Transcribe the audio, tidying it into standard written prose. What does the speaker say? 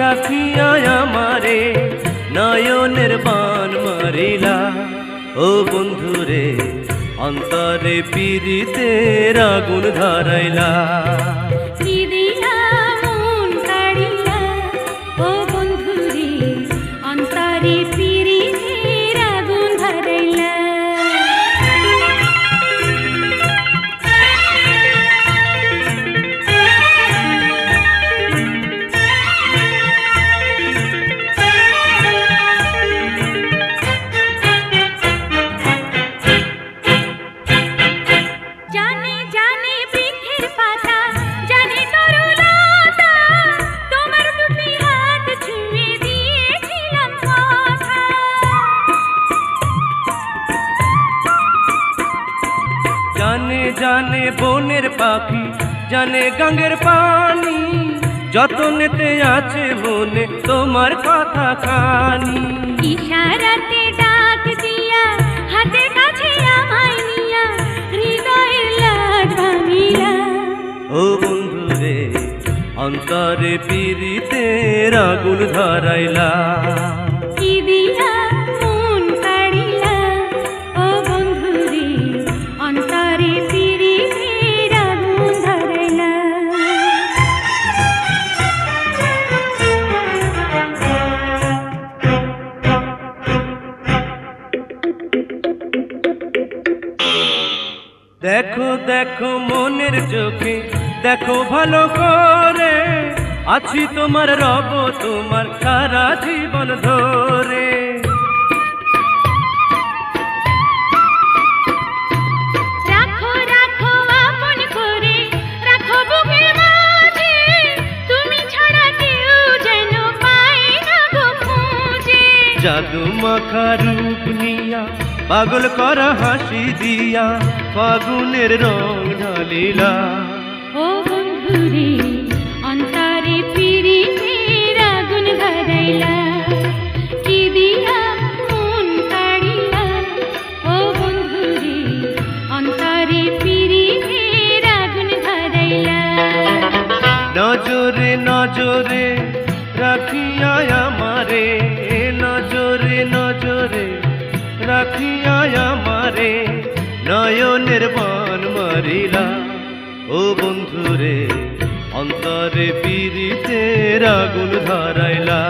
রাখিয়া আমারে নয়নের বান মারিলা ও বন্ধুরে অন্তরে পীড়িতের আগুন ধরাইলা। জানে জানে বনের পাখি জানে গঙ্গের পানি যতনেতে আছে মনে তোমার কথা খানি। ইশারাতে ডাক দিয়া হাতের কাছে আমায় নিয়া হৃদয়ের লাজ ভাঙিলা ও বন্ধুরে অন্তরে পীড়িতের আগুন ধরাইলা। দেখো দেখো মনের চোখে দেখো ভালো করে আছি তোমার রব তোমার সারা জীবন ধরে। রাখো রাখো আপন করে রাখো বুকের মাঝে তুমি ছাড়া কেউ যেন পায় না গো খুঁজে। জাদু মাখা রূপ নিয়া পাগল করা হাসি দিয়া ফাগুনের রং ঢালিলা ও বন্ধুরে অন্তরে পীড়িতের আগুন ধরাইলা। কি দিয়া মন কাড়িলা ও বন্ধুরে অন্তরে পীড়িতের আগুন ধরাইলা। নজরে নজরে রাখিয়া আমারে নজরে নজরে রাখিয়া আমারে নয়নের বান মারিলা ও বন্ধুরে অন্তরে পীড়িতের আগুন ধরাইলা।